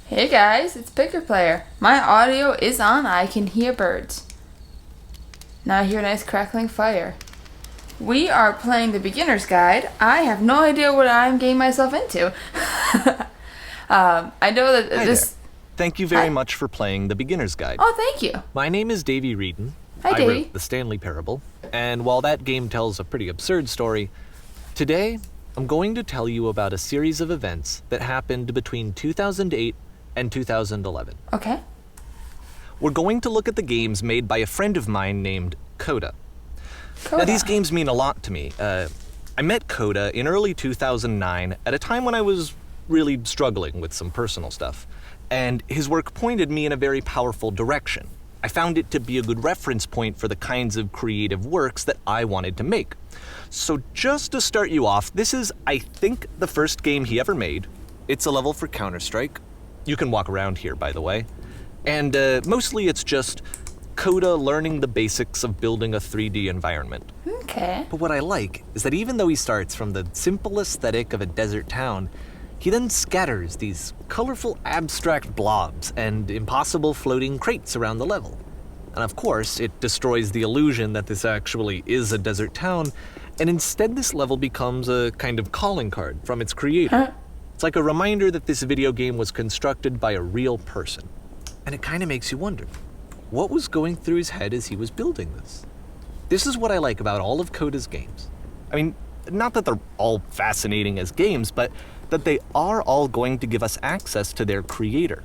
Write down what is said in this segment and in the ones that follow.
Hey guys, it's Picker Player. My audio is on. I can hear birds. Now I hear a nice crackling fire. We are playing the beginner's guide. I have no idea what I'm getting myself into. I know that Hi this... there. Thank you very much for playing the beginner's guide. Oh, thank you. My name is Davey Reedon. Hi, I Davey. wrote The Stanley Parable, and while that game tells a pretty absurd story, today I'm going to tell you about a series of events that happened between 2008 and 2011. Okay. We're going to look at the games made by a friend of mine named Coda. Now, these games mean a lot to me. I met Coda in early 2009 at a time when I was really struggling with some personal stuff, and his work pointed me in a very powerful direction. I found it to be a good reference point for the kinds of creative works that I wanted to make. So just to start you off, this is, I think, the first game he ever made. It's a level for Counter-Strike. You can walk around here, by the way. And mostly it's just Coda learning the basics of building a 3D environment. Okay. But what I like is that even though he starts from the simple aesthetic of a desert town, he then scatters these colorful abstract blobs and impossible floating crates around the level. And of course, it destroys the illusion that this actually is a desert town, and instead this level becomes a kind of calling card from its creator. It's like a reminder that this video game was constructed by a real person. And it kind of makes you wonder, what was going through his head as he was building this? This is what I like about all of Coda's games. I mean, not that they're all fascinating as games, but that they are all going to give us access to their creator.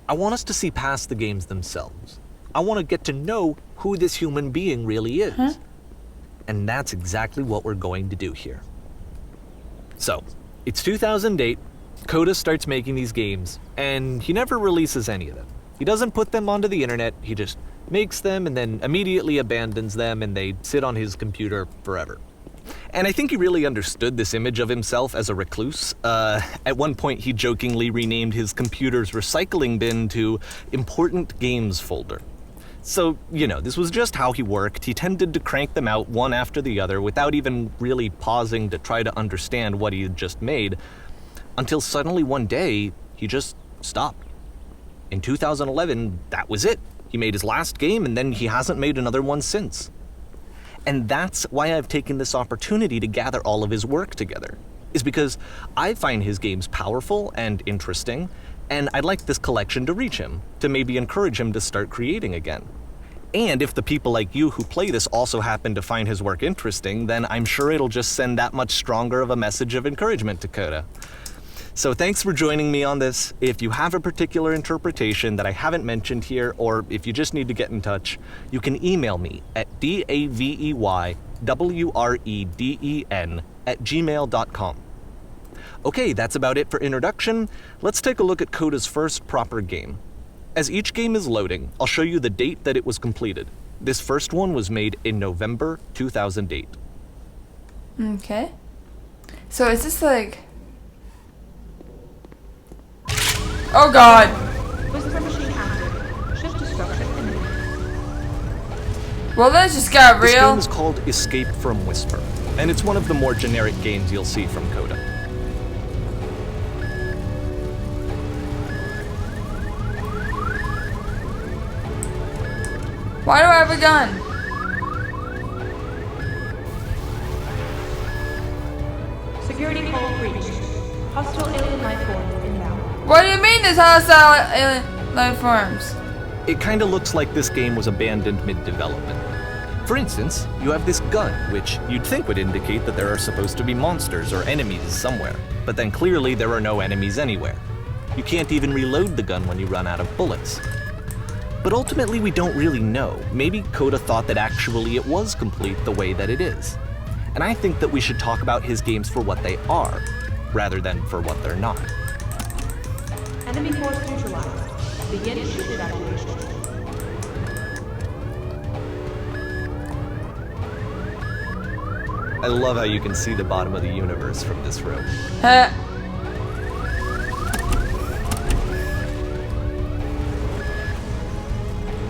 I want us to see past the games themselves. I want to get to know who this human being really is. And that's exactly what we're going to do here. So, it's 2008, Coda starts making these games, and he never releases any of them. He doesn't put them onto the internet, he just makes them and then immediately abandons them, and they sit on his computer forever. And I think he really understood this image of himself as a recluse. At one point, he jokingly renamed his computer's recycling bin to Important Games Folder. So, you know, this was just how he worked. He tended to crank them out one after the other without even really pausing to try to understand what he had just made, until suddenly one day, he just stopped. In 2011, that was it. He made his last game, and then he hasn't made another one since. And that's why I've taken this opportunity to gather all of his work together, is because I find his games powerful and interesting, and I'd like this collection to reach him, to maybe encourage him to start creating again. And if the people like you who play this also happen to find his work interesting, then I'm sure it'll just send that much stronger of a message of encouragement to Coda. So thanks for joining me on this. If you have a particular interpretation that I haven't mentioned here, or if you just need to get in touch, you can email me at daveywreden@gmail.com. Okay, that's about it for introduction. Let's take a look at Coda's first proper game. As each game is loading, I'll show you the date that it was completed. This first one was made in November 2008. Okay. So is this like... Oh god! Whisper machine active. Shift to structure imminent. Well, that just got This real. game is called Escape from Whisper, and it's one of the more generic games you'll see from Coda. Why do I have a gun? Security call breached. Hostile alien life form inbound. What do you mean there's hostile alien life forms? It kinda looks like this game was abandoned mid-development. For instance, you have this gun, which you'd think would indicate that there are supposed to be monsters or enemies somewhere, but then clearly there are no enemies anywhere. You can't even reload the gun when you run out of bullets. But ultimately we don't really know. Maybe Coda thought that actually it was complete the way that it is. And I think that we should talk about his games for what they are, rather than for what they're not. Enemy force neutralized. Begin ship evacuation. I love how you can see the bottom of the universe from this room. Huh.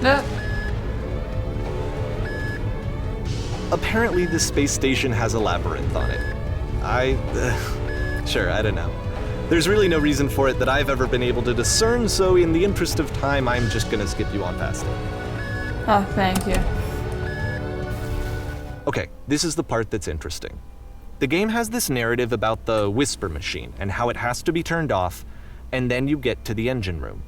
No. Apparently this space station has a labyrinth on it. Sure, I don't know. There's really no reason for it that I've ever been able to discern, so in the interest of time, I'm just gonna skip you on past it. Oh, thank you. Okay, this is the part that's interesting. The game has this narrative about the whisper machine and how it has to be turned off, and then you get to the engine room.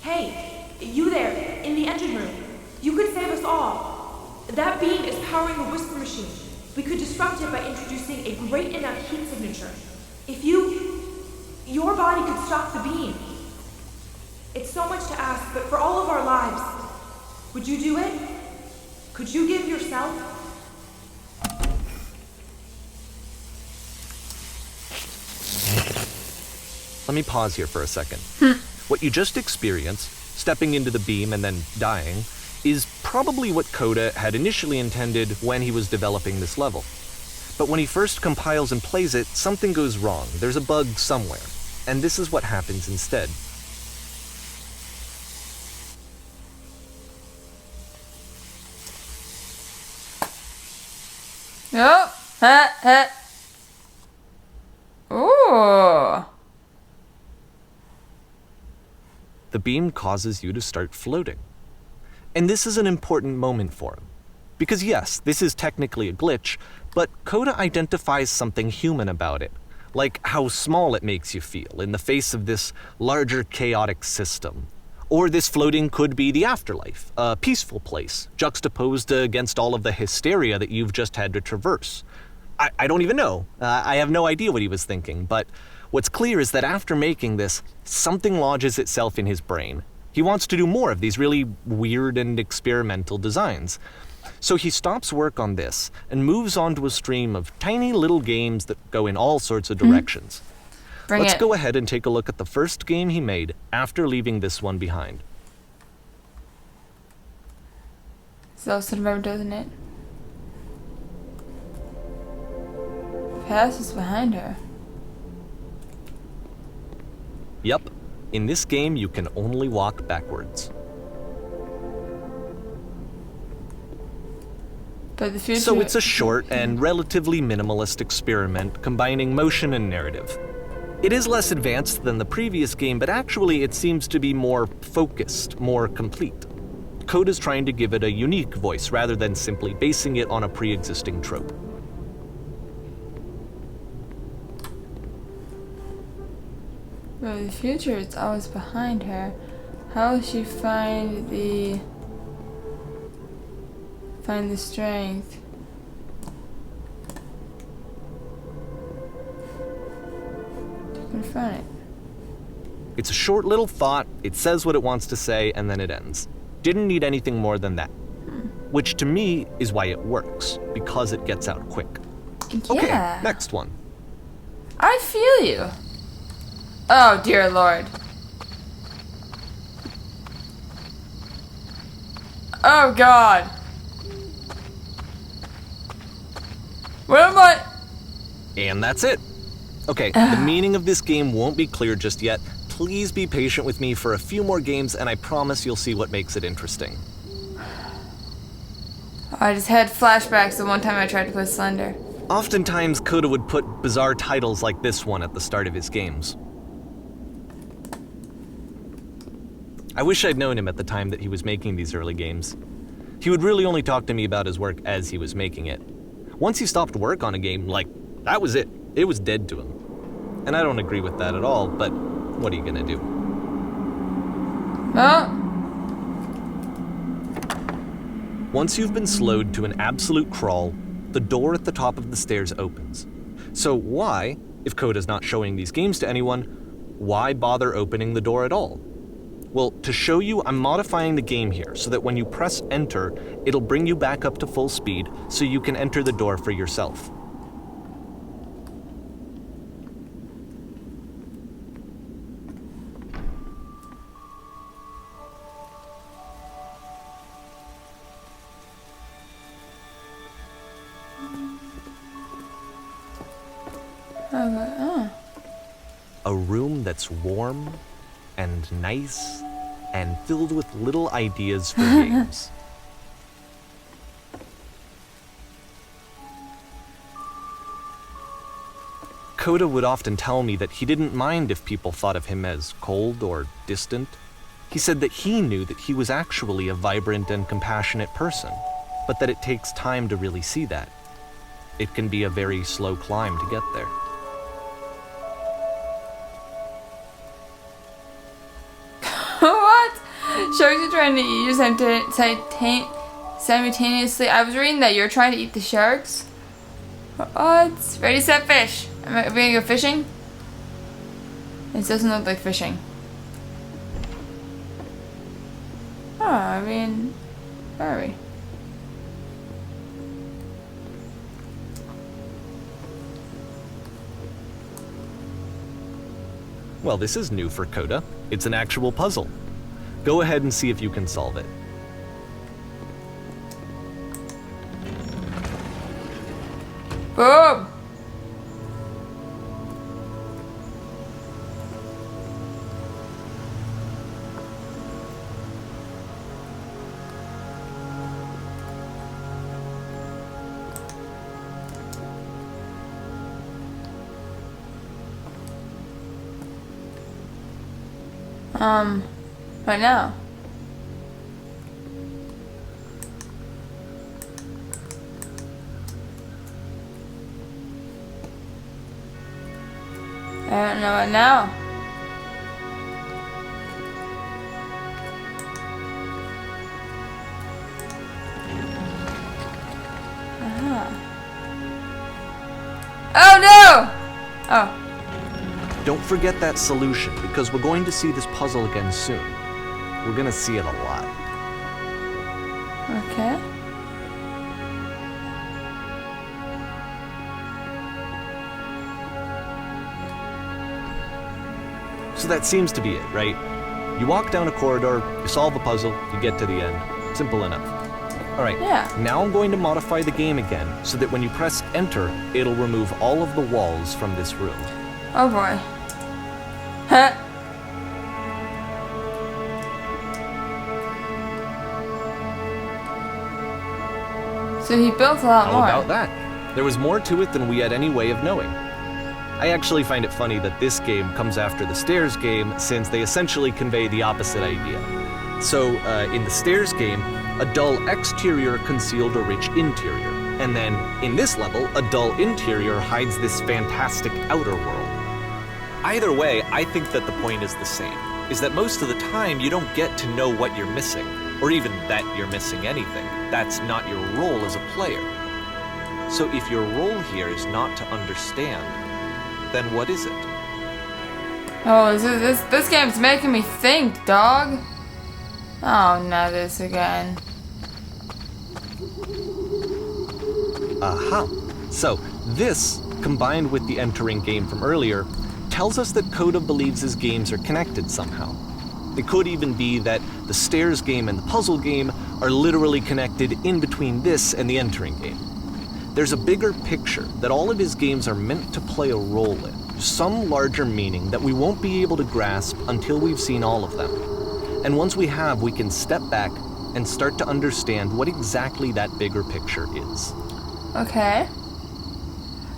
Hey, you there, in the engine room. You could save us all. That beam is powering the whisper machine. We could disrupt it by introducing a great enough heat signature. If your body could stop the beam. It's so much to ask, but for all of our lives, would you do it? Could you give yourself? Let me pause here for a second. What you just experienced, stepping into the beam and then dying, is probably what Coda had initially intended when he was developing this level. But when he first compiles and plays it, something goes wrong. There's a bug somewhere. And this is what happens instead. Oh, ha, ha. Ooh. The beam causes you to start floating. And this is an important moment for him. Because yes, this is technically a glitch, but Coda identifies something human about it, like how small it makes you feel in the face of this larger chaotic system. Or this floating could be the afterlife, a peaceful place, juxtaposed against all of the hysteria that you've just had to traverse. I don't even know. I have no idea what he was thinking, but what's clear is that after making this, something lodges itself in his brain. He wants to do more of these really weird and experimental designs. So he stops work on this and moves on to a stream of tiny little games that go in all sorts of directions. Let's go ahead and take a look at the first game he made after leaving this one behind. So remember, doesn't it? Past is behind her. Yep, in this game you can only walk backwards. But the future... So it's a short and relatively minimalist experiment combining motion and narrative. It is less advanced than the previous game, but actually it seems to be more focused, more complete. Coda's trying to give it a unique voice rather than simply basing it on a pre-existing trope. But the future is always behind her. How will she find the strength? Confront it. It's a short little thought, it says what it wants to say, and then it ends. Didn't need anything more than that. Which to me is why it works, because it gets out quick. Yeah. Okay, next one. I feel you. Oh, dear Lord. Oh, God. Where am I? And that's it. Okay, the meaning of this game won't be clear just yet. Please be patient with me for a few more games, and I promise you'll see what makes it interesting. I just had flashbacks the one time I tried to play Slender. Oftentimes, Coda would put bizarre titles like this one at the start of his games. I wish I'd known him at the time that he was making these early games. He would really only talk to me about his work as he was making it. Once he stopped work on a game, that was it. It was dead to him. And I don't agree with that at all, but what are you gonna do? Oh. Once you've been slowed to an absolute crawl, the door at the top of the stairs opens. So why, if Coda's not showing these games to anyone, why bother opening the door at all? Well, to show you, I'm modifying the game here so that when you press enter, it'll bring you back up to full speed so you can enter the door for yourself. Oh. A room that's warm and nice and filled with little ideas for games. Coda would often tell me that he didn't mind if people thought of him as cold or distant. He said that he knew that he was actually a vibrant and compassionate person, but that it takes time to really see that. It can be a very slow climb to get there. What? Sharks are trying to eat you simultaneously. I was reading that you're trying to eat the sharks. What? Ready, set, fish. Am I gonna go fishing? It doesn't look like fishing. Oh, I mean, where are we? Well, this is new for Coda. It's an actual puzzle. Go ahead and see if you can solve it. Boom! Right now. I don't know what now. Oh no! Oh. Don't forget that solution, because we're going to see this puzzle again soon. We're gonna see it a lot. Okay. So that seems to be it, right? You walk down a corridor, you solve a puzzle, you get to the end. Simple enough. Alright, Yeah. now I'm going to modify the game again, so that when you press enter, it'll remove all of the walls from this room. Oh boy. Huh. So he built a lot How more. about that? There was more to it than we had any way of knowing. I actually find it funny that this game comes after the Stairs game, since they essentially convey the opposite idea. So, in the Stairs game, a dull exterior concealed a rich interior. And then, in this level, a dull interior hides this fantastic outer world. Either way, I think that the point is the same, is that most of the time you don't get to know what you're missing, or even that you're missing anything. That's not your role as a player. So if your role here is not to understand, then what is it? Oh, this game's making me think, dog. Oh, not this again. Aha. So, this, combined with the entering game from earlier, tells us that Coda believes his games are connected somehow. It could even be that the Stairs game and the puzzle game are literally connected in between this and the entering game. There's a bigger picture that all of his games are meant to play a role in, some larger meaning that we won't be able to grasp until we've seen all of them. And once we have, we can step back and start to understand what exactly that bigger picture is. Okay.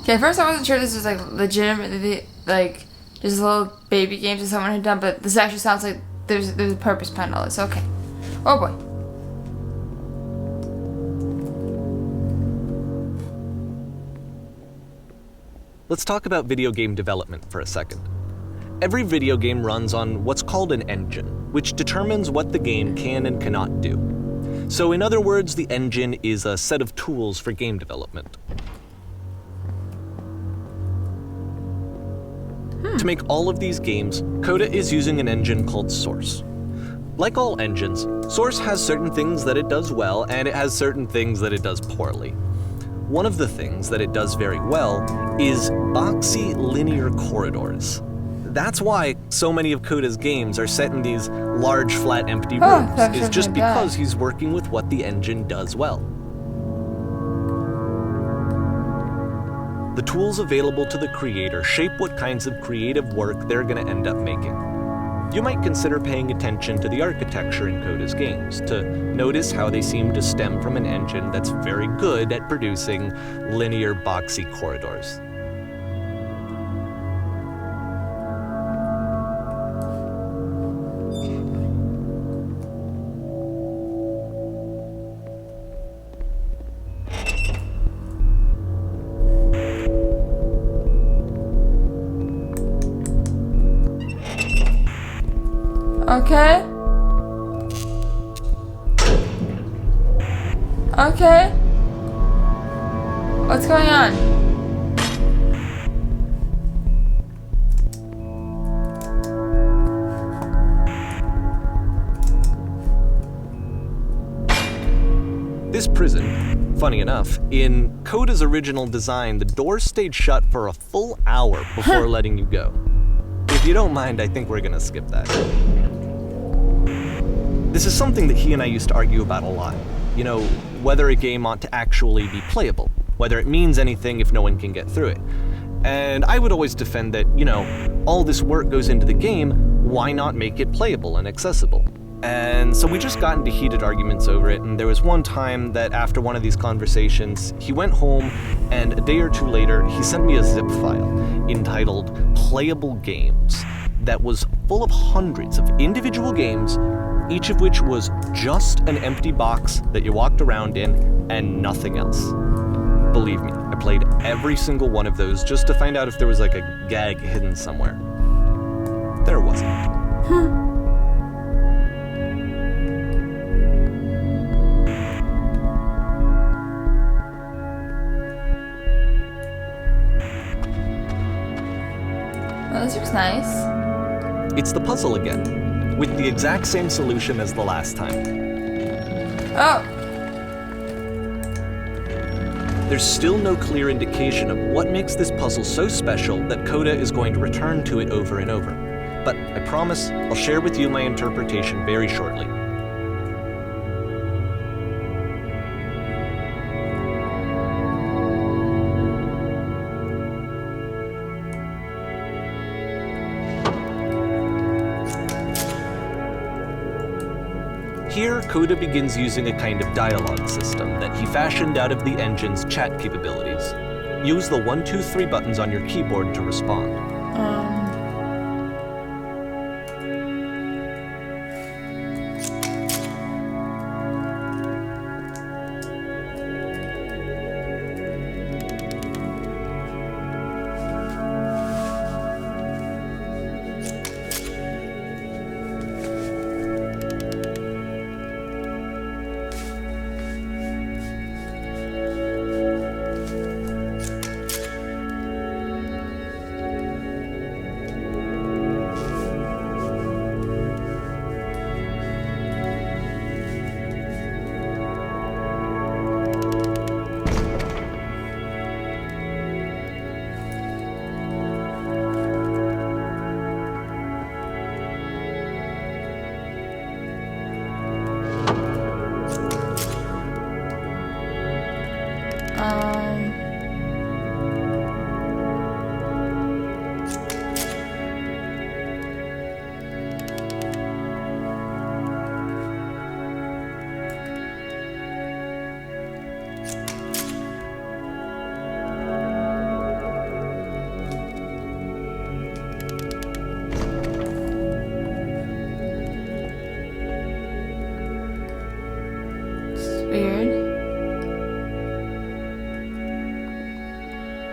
Okay, at first I wasn't sure this was like legitimately like just little baby games that someone had done, but this actually sounds like there's a purpose behind all this. Okay. Oh boy. Let's talk about video game development for a second. Every video game runs on what's called an engine, which determines what the game can and cannot do. So in other words, the engine is a set of tools for game development. To make all of these games, Coda is using an engine called Source. Like all engines, Source has certain things that it does well, and it has certain things that it does poorly. One of the things that it does very well is boxy linear corridors. That's why so many of Coda's games are set in these large, flat, empty rooms, is just because he's working with what the engine does well. The tools available to the creator shape what kinds of creative work they're going to end up making. You might consider paying attention to the architecture in Coda's games to notice how they seem to stem from an engine that's very good at producing linear, boxy corridors. Okay. Okay. What's going on? This prison, funny enough, in Coda's original design, the doors stayed shut for a full hour before letting you go. If you don't mind, I think we're gonna skip that. This is something that he and I used to argue about a lot. You know, whether a game ought to actually be playable, whether it means anything if no one can get through it. And I would always defend that, you know, all this work goes into the game, why not make it playable and accessible? And so we just got into heated arguments over it, and there was one time that after one of these conversations, he went home, and a day or two later, he sent me a zip file entitled Playable Games that was full of hundreds of individual games, each of which was just an empty box that you walked around in and nothing else. Believe me, I played every single one of those just to find out if there was like a gag hidden somewhere. There wasn't. Well, this looks nice. It's the puzzle again, with the exact same solution as the last time. Oh! There's still no clear indication of what makes this puzzle so special that Coda is going to return to it over and over. But I promise I'll share with you my interpretation very shortly. Here, Coda begins using a kind of dialogue system that he fashioned out of the engine's chat capabilities. Use the 1, 2, 3 buttons on your keyboard to respond.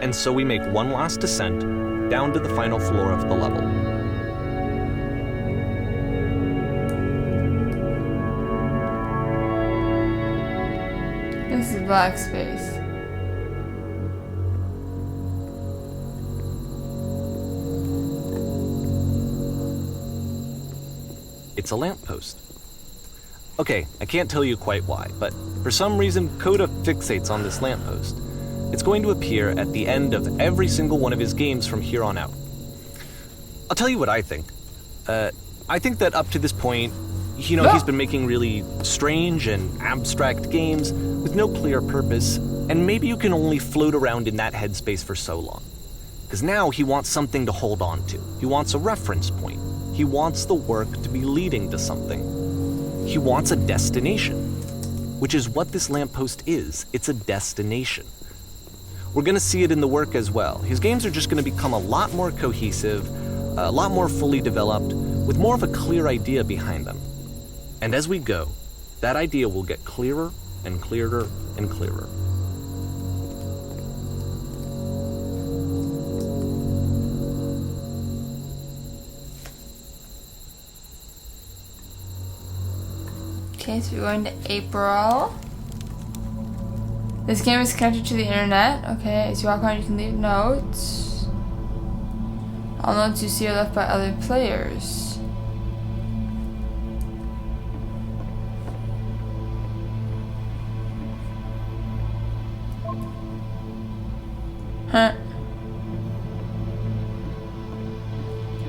And so we make one last descent down to the final floor of the level. This is black space. It's a lamppost. Okay, I can't tell you quite why, but for some reason, Coda fixates on this lamppost. It's going to appear at the end of every single one of his games from here on out. I'll tell you what I think. I think that up to this point, you know, he's been making really strange and abstract games with no clear purpose, and maybe you can only float around in that headspace for so long. Because now he wants something to hold on to. He wants a reference point. He wants the work to be leading to something. He wants a destination, which is what this lamppost is. It's a destination. We're going to see it in the work as well. His games are just going to become a lot more cohesive, a lot more fully developed, with more of a clear idea behind them. And as we go, that idea will get clearer and clearer and clearer. Okay, so we're going to April. This game is connected to the internet. Okay, as you walk around, you can leave notes. All notes you see are left by other players. Huh.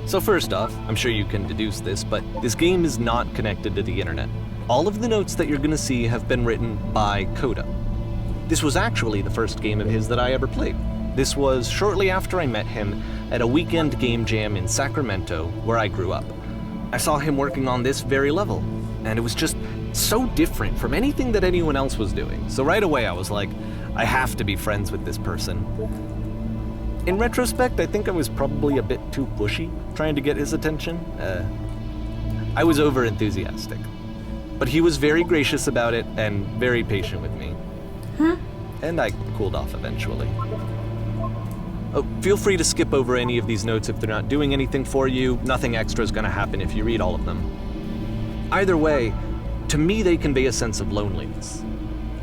So first off, I'm sure you can deduce this, but this game is not connected to the internet. All of the notes that you're gonna see have been written by Coda. This was actually the first game of his that I ever played. This was shortly after I met him at a weekend game jam in Sacramento, where I grew up. I saw him working on this very level, and it was just so different from anything that anyone else was doing. So right away I was like, I have to be friends with this person. In retrospect, I think I was probably a bit too pushy trying to get his attention. I was over-enthusiastic. But he was very gracious about it and very patient with me. And I cooled off eventually. Oh, feel free to skip over any of these notes if they're not doing anything for you. Nothing extra is going to happen if you read all of them. Either way, to me they convey a sense of loneliness.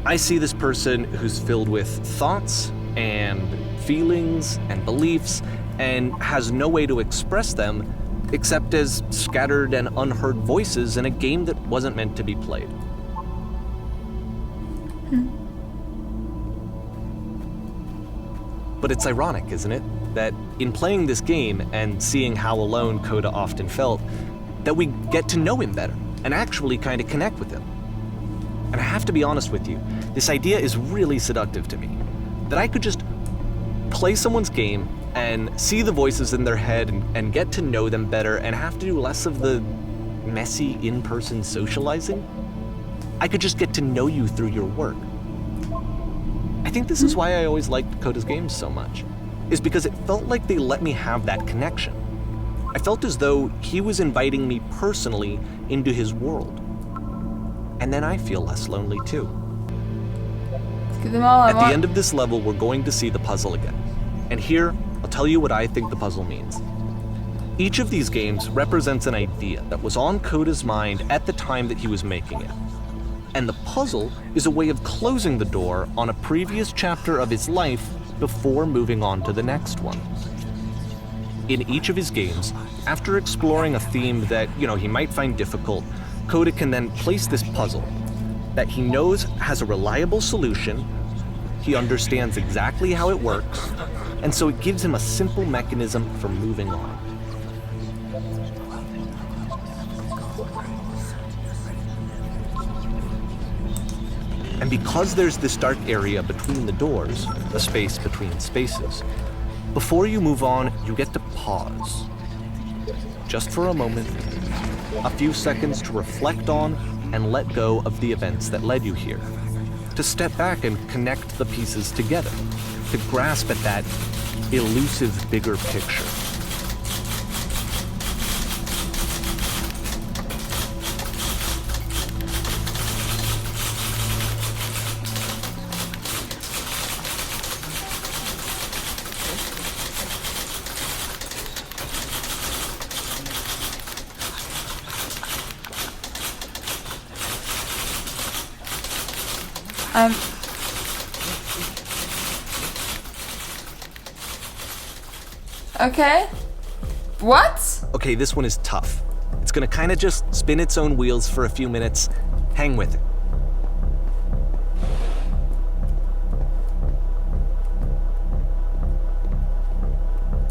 I see this person who's filled with thoughts and feelings and beliefs and has no way to express them except as scattered and unheard voices in a game that wasn't meant to be played. But it's ironic, isn't it, that in playing this game and seeing how alone Coda often felt, that we get to know him better and actually kind of connect with him. And I have to be honest with you, this idea is really seductive to me, that I could just play someone's game and see the voices in their head and get to know them better and have to do less of the messy in-person socializing. I could just get to know you through your work. I think this is why I always liked Coda's games so much, is because it felt like they let me have that connection. I felt as though he was inviting me personally into his world. And then I feel less lonely too. Let's get them all At the end of this level, we're going to see the puzzle again. And here, I'll tell you what I think the puzzle means. Each of these games represents an idea that was on Coda's mind at the time that he was making it. And the puzzle is a way of closing the door on a previous chapter of his life before moving on to the next one. In each of his games, after exploring a theme that, he might find difficult, Coda can then place this puzzle that he knows has a reliable solution, he understands exactly how it works, and so it gives him a simple mechanism for moving on. And because there's this dark area between the doors, a space between spaces, before you move on, you get to pause. Just for a moment, a few seconds to reflect on and let go of the events that led you here. To step back and connect the pieces together. To grasp at that elusive bigger picture. Okay. What? Okay, this one is tough. It's gonna kind of just spin its own wheels for a few minutes. Hang with it.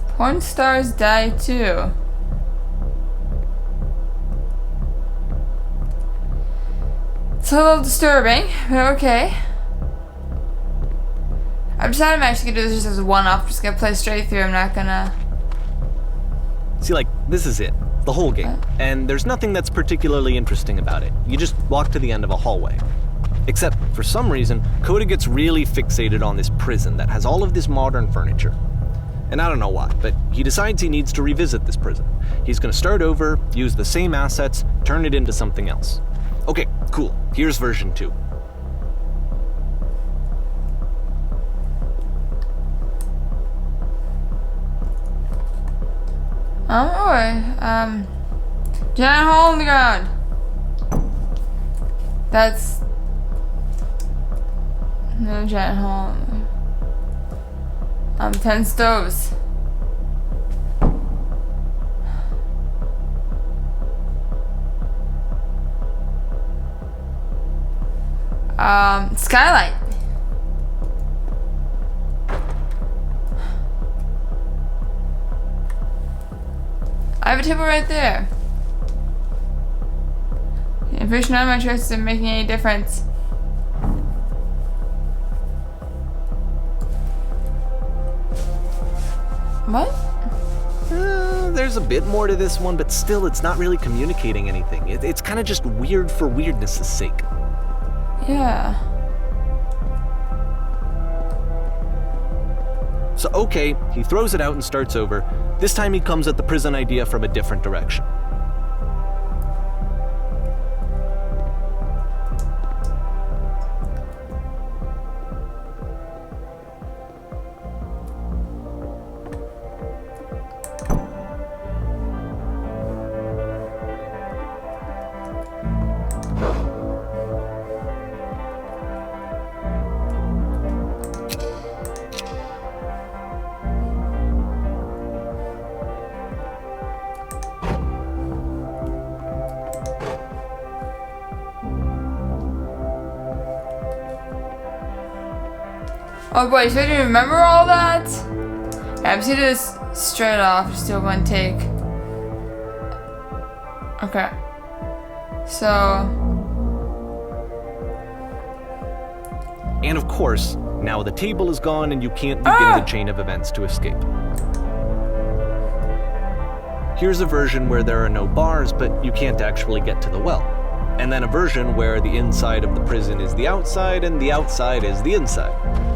Porn stars die too. It's a little disturbing, but okay. I've decided I'm actually gonna do this just as a one-off. Just gonna play straight through. I'm not gonna... See, this is it. The whole game. And there's nothing that's particularly interesting about it. You just walk to the end of a hallway. Except, for some reason, Coda gets really fixated on this prison that has all of this modern furniture. And I don't know why, but he decides he needs to revisit this prison. He's gonna start over, use the same assets, turn it into something else. Okay, cool. Here's version 2. Alright, giant hole in the ground. That's no giant hole. 10 stoves. Skylight. I have a table right there. I'm pretty sure none of my choices are making any difference. What? There's a bit more to this one, but still, it's not really communicating anything. It's kind of just weird for weirdness' sake. Yeah. So, okay, he throws it out and starts over. This time he comes at the prison idea from a different direction. Oh boy, so do you remember all that? Yeah, I'm just gonna do this straight off, just do one take. Okay. So. And of course, now the table is gone and you can't begin the chain of events to escape. Here's a version where there are no bars, but you can't actually get to the well. And then a version where the inside of the prison is the outside and the outside is the inside.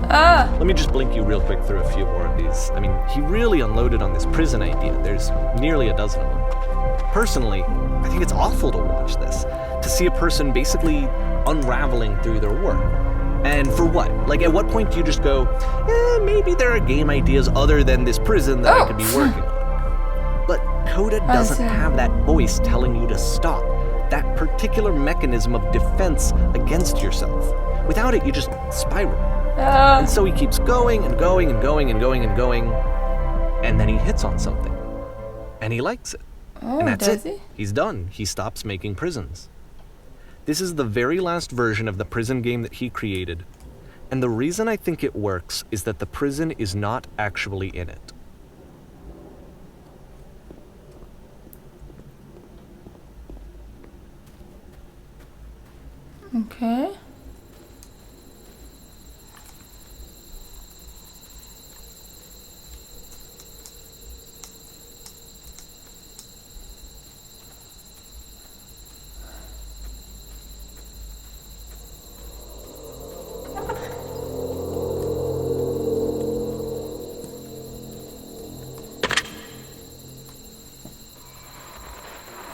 Let me just blink you real quick through a few more of these. I mean, he really unloaded on this prison idea. There's nearly a dozen of them. Personally, I think it's awful to watch this, to see a person basically unraveling through their work. And for what? Like, at what point do you just go, maybe there are game ideas other than this prison that I could be working on? But Coda doesn't have that voice telling you to stop, that particular mechanism of defense against yourself. Without it, you just spiral. And so he keeps going and going and going and going and going, and then he hits on something. And he likes it. And that's it. He's done. He stops making prisons. This is the very last version of the prison game that he created. And the reason I think it works is that the prison is not actually in it. Okay.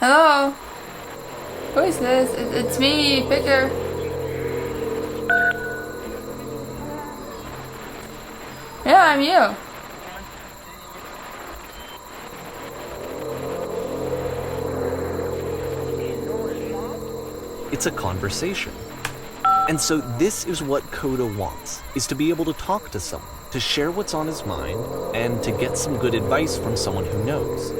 Hello? Who is this? It's me, Picker. Yeah, I'm you. It's a conversation. And so this is what Coda wants, is to be able to talk to someone, to share what's on his mind, and to get some good advice from someone who knows.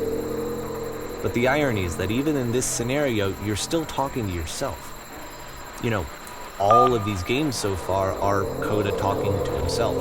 But the irony is that even in this scenario, you're still talking to yourself. You know, all of these games so far are Coda talking to himself.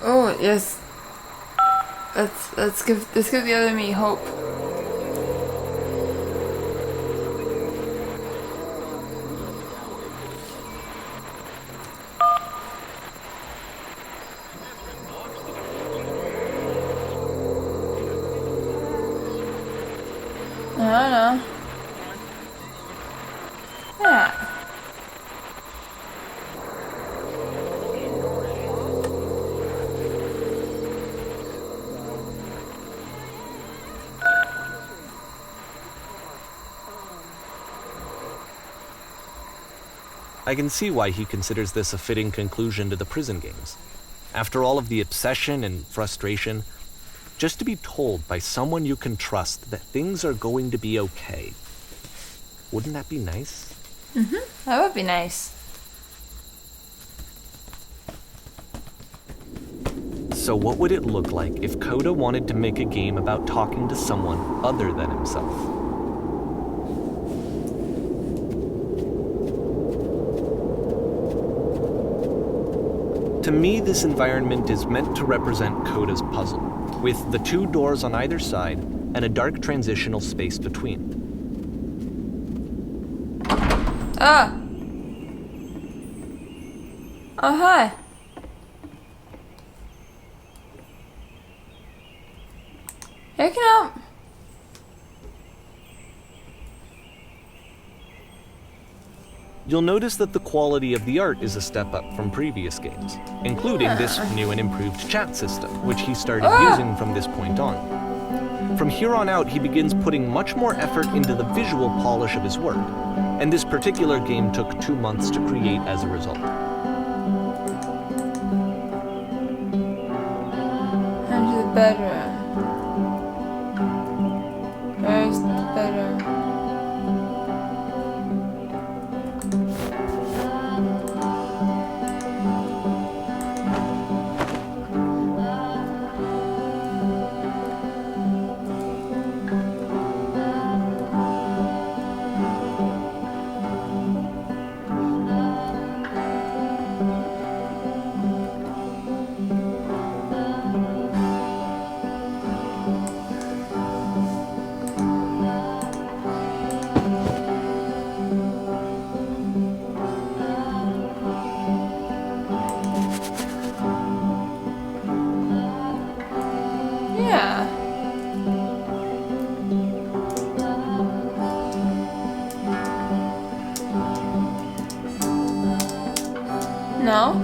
Oh yes. Let's give the other me hope. I don't know. Yeah. I can see why he considers this a fitting conclusion to the prison games. After all of the obsession and frustration, just to be told by someone you can trust that things are going to be okay. Wouldn't that be nice? That would be nice. So what would it look like if Coda wanted to make a game about talking to someone other than himself? To me, this environment is meant to represent Coda's puzzle, with the two doors on either side and a dark transitional space between. Ah! Oh, hi. You can help. You'll notice that the quality of the art is a step up from previous games, including this new and improved chat system, which he started using from this point on. From here on out, he begins putting much more effort into the visual polish of his work, and this particular game took 2 months to create as a result. Into the bedroom. Where's the bedroom? Yeah. No?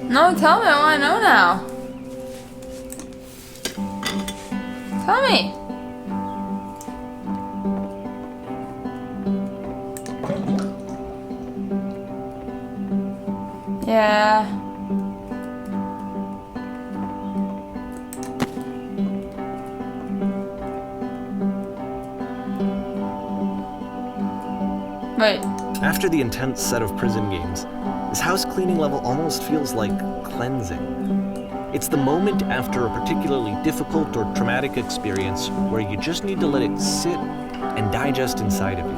No, tell me. I want to know now. Tell me. Yeah. Wait. After the intense set of prison games, this house cleaning level almost feels like cleansing. It's the moment after a particularly difficult or traumatic experience where you just need to let it sit and digest inside of you,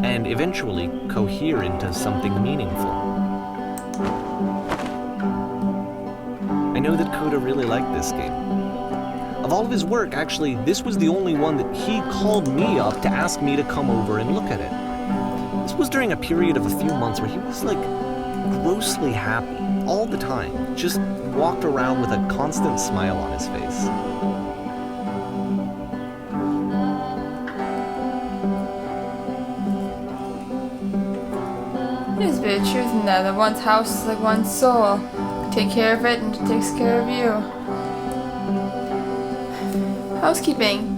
and eventually cohere into something meaningful. I know that Coda really liked this game. Of all of his work, actually, this was the only one that he called me up to ask me to come over and look at it. This was during a period of a few months where he was like grossly happy all the time, just walked around with a constant smile on his face. There's a bit of truth in that. That one's house is like one's soul. Take care of it and it takes care of you. Housekeeping.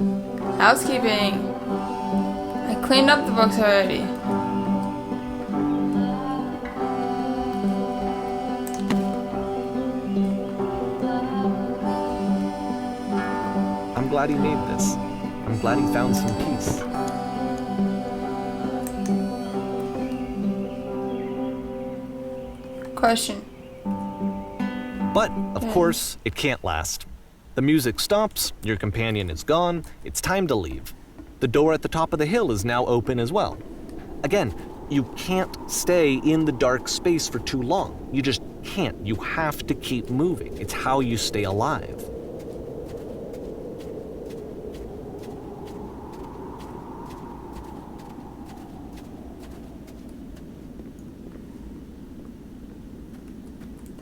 Housekeeping. I cleaned up the books already. I'm glad he made this. I'm glad he found some peace. Question. But, of course, it can't last. The music stops, your companion is gone, it's time to leave. The door at the top of the hill is now open as well. Again, you can't stay in the dark space for too long. You just can't. You have to keep moving. It's how you stay alive.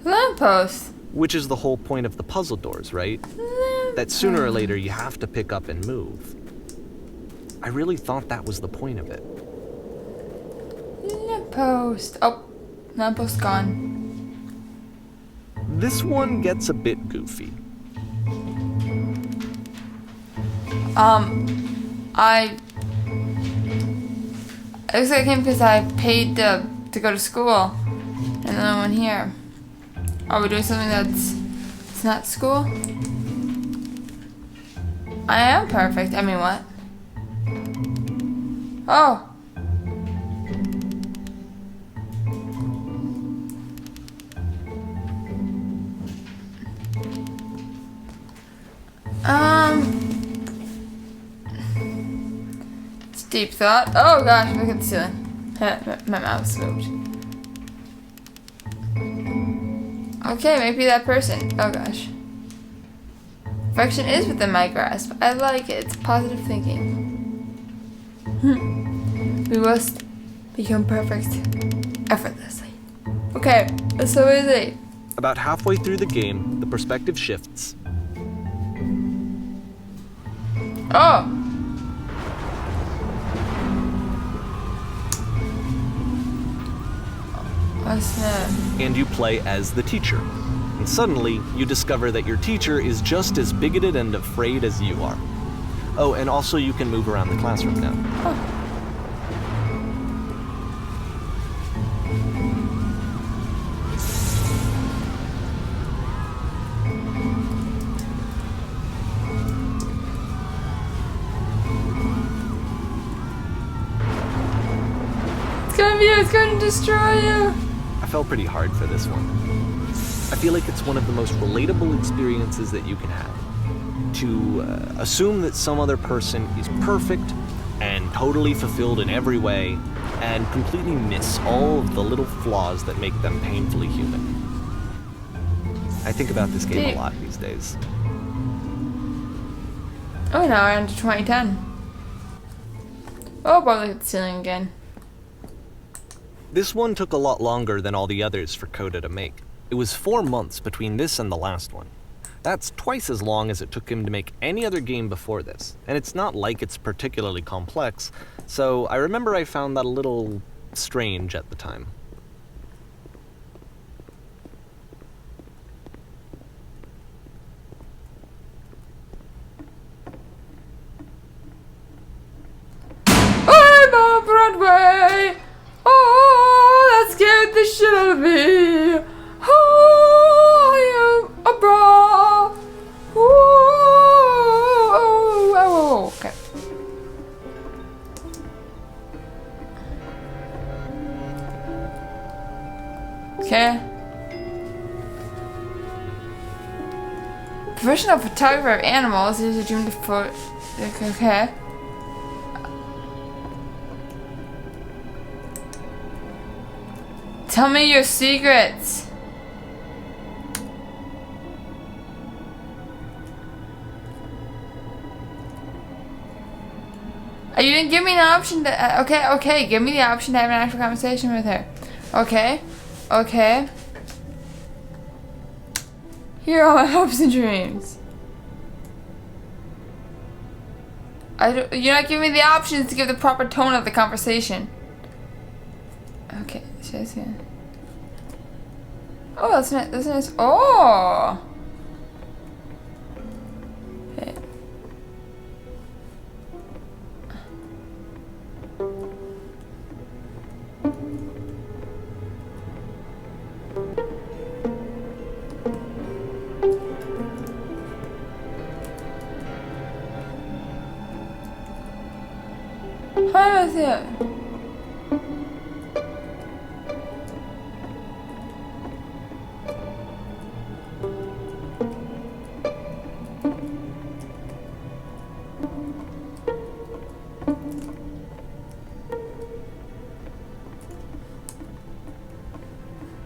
Lamppost. Which is the whole point of the puzzle doors, right? That sooner or later you have to pick up and move. I really thought that was the point of it. Lamppost. Oh, lamppost gone. This one gets a bit goofy. It looks like him because I paid to go to school. And another one here. Are we doing something that's it's not school? I am perfect. I mean, what? Oh. It's deep thought. Oh gosh, look at the ceiling. My mouse moved. Okay, maybe that person. Oh gosh. Perfection is within my grasp. I like it. It's positive thinking. We must become perfect effortlessly. Okay, so easy. About halfway through the game, the perspective shifts. Oh! What's that? And you play as the teacher. And suddenly, you discover that your teacher is just as bigoted and afraid as you are. Oh, and also you can move around the classroom now. Oh. It's going to destroy you. I felt pretty hard for this one. I feel like it's one of the most relatable experiences that you can have. To assume that some other person is perfect and totally fulfilled in every way, and completely miss all of the little flaws that make them painfully human. I think about this game a lot these days. Oh, now we're into 2010. Oh, boy, look at the ceiling again. This one took a lot longer than all the others for Coda to make. It was 4 months between this and the last one. That's twice as long as it took him to make any other game before this, and it's not like it's particularly complex, so I remember I found that a little strange at the time. I'm on Broadway! Oh, that scared the shit out of me! Oh, I am a bra! Oh, okay. Okay. Professional photographer of animals is a dream to photo. Okay. Tell me your secrets. You didn't give me an option to. Okay. Give me the option to have an actual conversation with her. Okay. Here are all my hopes and dreams. You're not giving me the options to give the proper tone of the conversation. Okay, she's here. Oh, that's nice. That's nice. Oh. Okay. How is it?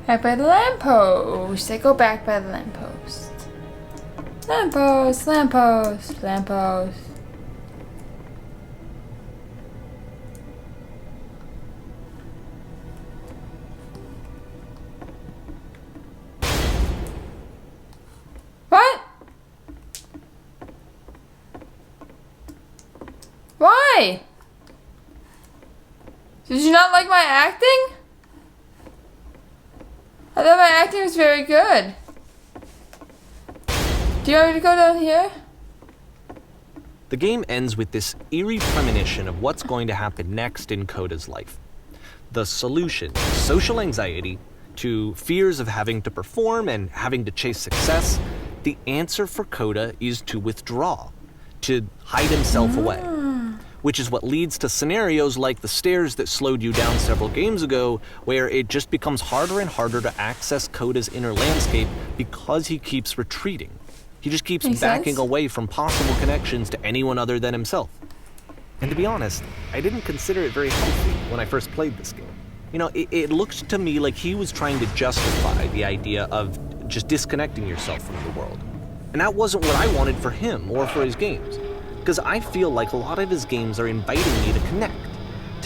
Back by the lamppost. I go back by the lamppost. Lamppost. What? Why? Did you not like my acting? I thought my acting was very good. Do you want me to go down here? The game ends with this eerie premonition of what's going to happen next in Koda's life. The solution, social anxiety, to fears of having to perform and having to chase success, the answer for Koda is to withdraw, to hide himself away. Which is what leads to scenarios like the stairs that slowed you down several games ago, where it just becomes harder and harder to access Koda's inner landscape because he keeps retreating. He just keeps backing away from possible connections to anyone other than himself. And to be honest, I didn't consider it very healthy when I first played this game. You know, it looked to me like he was trying to justify the idea of just disconnecting yourself from the world. And that wasn't what I wanted for him or for his games. Because I feel like a lot of his games are inviting me to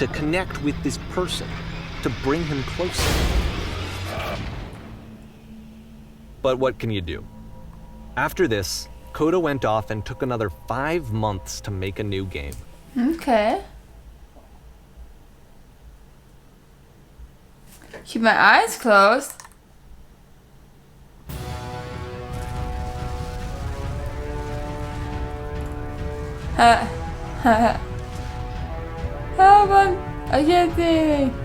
connect with this person, to bring him closer. But what can you do? After this, Koda went off and took another 5 months to make a new game. Okay. Keep my eyes closed. Help, I can't see anything.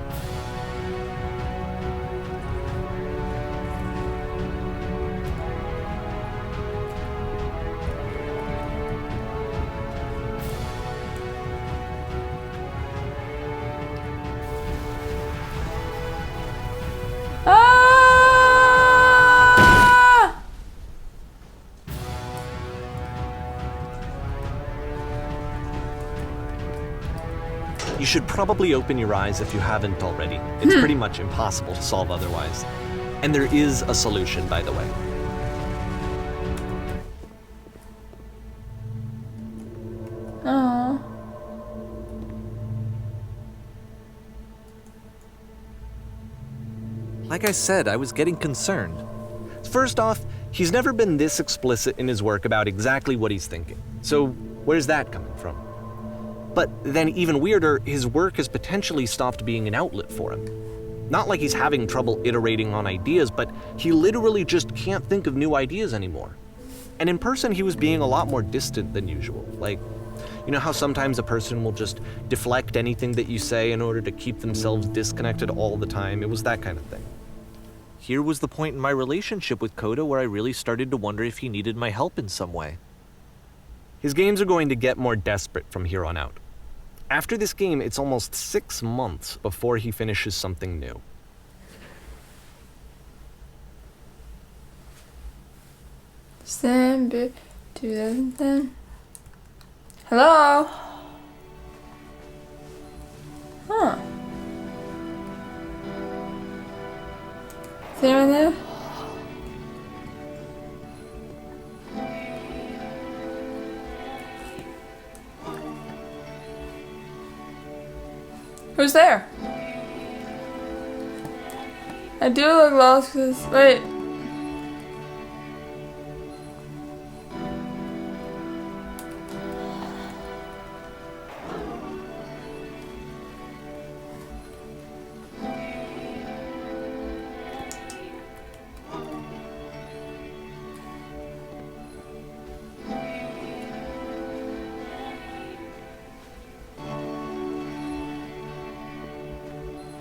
You should probably open your eyes if you haven't already. It's pretty much impossible to solve otherwise. And there is a solution, by the way. Oh. Like I said, I was getting concerned. First off, he's never been this explicit in his work about exactly what he's thinking. So where's that coming from? But then even weirder, his work has potentially stopped being an outlet for him. Not like he's having trouble iterating on ideas, but he literally just can't think of new ideas anymore. And in person, he was being a lot more distant than usual. Like, you know how sometimes a person will just deflect anything that you say in order to keep themselves disconnected all the time? It was that kind of thing. Here was the point in my relationship with Koda where I really started to wonder if he needed my help in some way. His games are going to get more desperate from here on out. After this game, it's almost 6 months before he finishes something new. December 2010. Hello? Huh. Is anyone there? Who's there? I do look lost because, wait.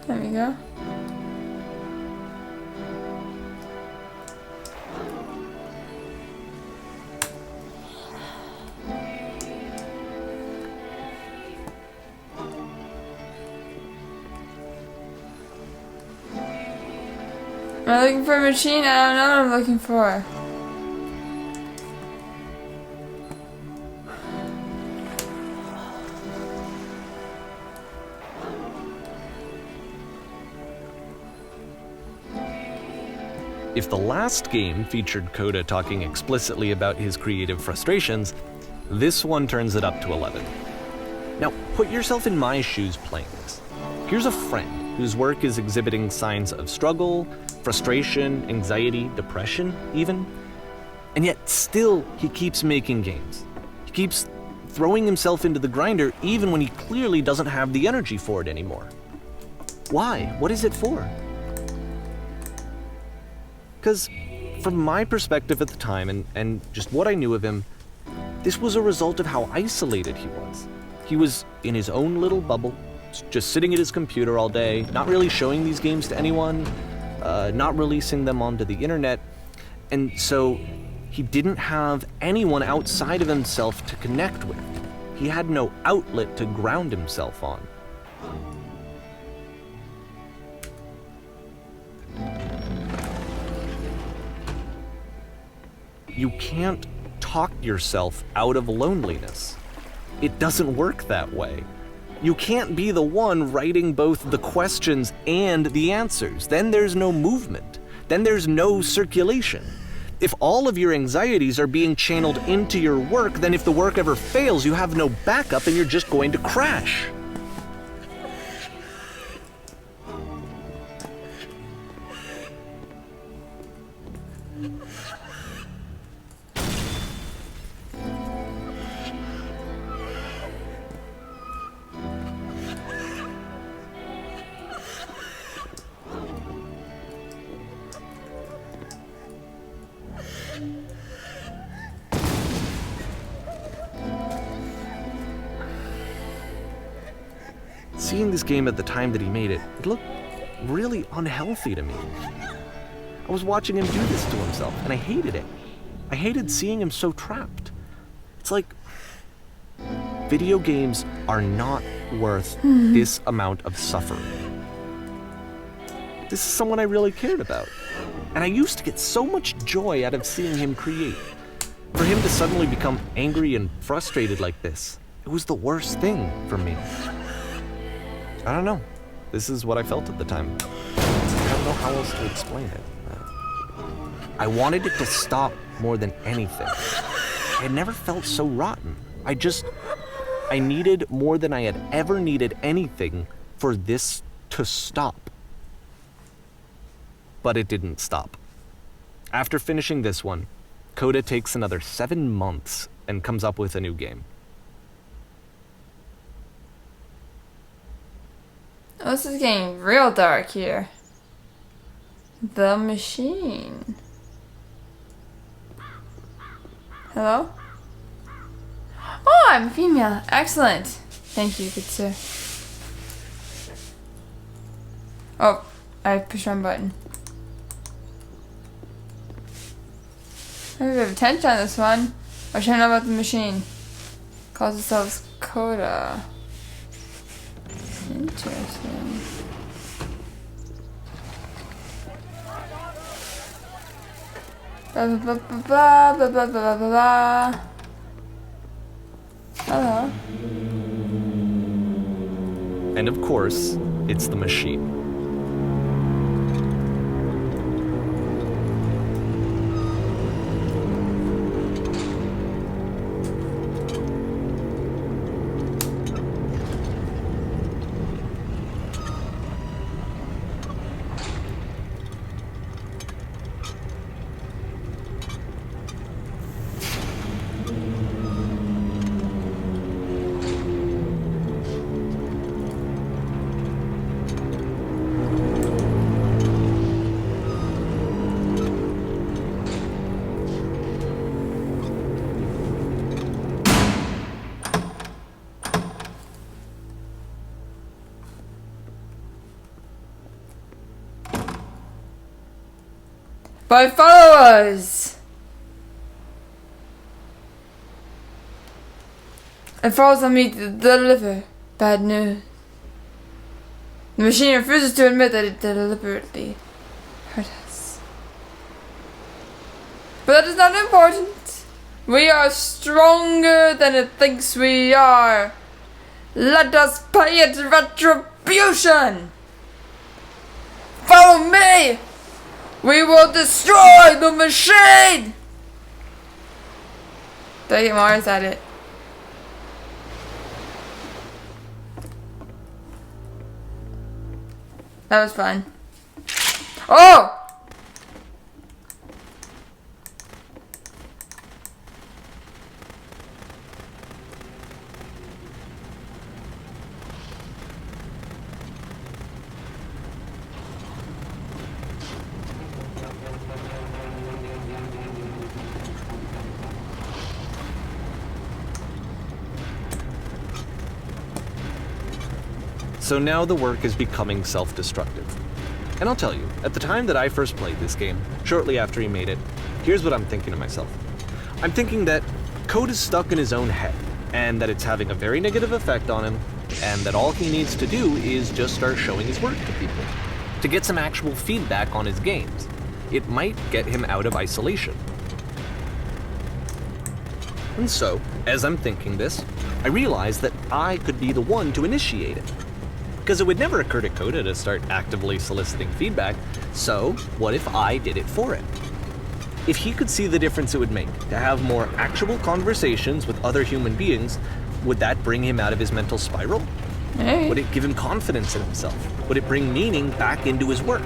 There we go. Am I looking for a machine? I don't know what I'm looking for. If the last game featured Koda talking explicitly about his creative frustrations, this one turns it up to 11. Now, put yourself in my shoes playing this. Here's a friend whose work is exhibiting signs of struggle, frustration, anxiety, depression, even. And yet, still, he keeps making games. He keeps throwing himself into the grinder even when he clearly doesn't have the energy for it anymore. Why? What is it for? Because from my perspective at the time, and just what I knew of him, This was a result of how isolated he was. He was in his own little bubble, just sitting at his computer all day, not really showing these games to anyone, not releasing them onto the internet, and so he didn't have anyone outside of himself to connect with. He had no outlet to ground himself on. You can't talk yourself out of loneliness. It doesn't work that way. You can't be the one writing both the questions and the answers. Then there's no movement. Then there's no circulation. If all of your anxieties are being channeled into your work, then if the work ever fails, you have no backup and you're just going to crash. Seeing this game at the time that he made it, it looked really unhealthy to me. I was watching him do this to himself, and I hated it. I hated seeing him so trapped. It's like, video games are not worth this amount of suffering. This is someone I really cared about, and I used to get so much joy out of seeing him create. For him to suddenly become angry and frustrated like this, it was the worst thing for me. I don't know. This is what I felt at the time. I don't know how else to explain it. I wanted it to stop more than anything. I had never felt so rotten. I needed more than I had ever needed anything for this to stop. But it didn't stop. After finishing this one, Coda takes another 7 months and comes up with a new game. Oh, this is getting real dark here. The machine. Hello? Oh, I'm a female. Excellent. Thank you, good sir. Oh, I pushed wrong button. I have a bit of attention on this one. What should I know about the machine? Calls itself Coda. Interesting. Ba ba ba ba ba ba ba ba ba ba. Hello. And of course, it's the machine. But follow us! It falls on me to deliver bad news. The machine refuses to admit that it deliberately hurt us. But that is not important. We are stronger than it thinks we are. Let us pay it retribution! Follow me! We will destroy the machine! Did I get Mars at it? That was fun. Oh! So now the work is becoming self-destructive. And I'll tell you, at the time that I first played this game, shortly after he made it, here's what I'm thinking to myself. I'm thinking that Code is stuck in his own head, and that it's having a very negative effect on him, and that all he needs to do is just start showing his work to people, to get some actual feedback on his games. It might get him out of isolation. And so, as I'm thinking this, I realize that I could be the one to initiate it. Because it would never occur to Coda to start actively soliciting feedback, so what if I did it for him? If he could see the difference it would make to have more actual conversations with other human beings, would that bring him out of his mental spiral? Hey. Would it give him confidence in himself? Would it bring meaning back into his work?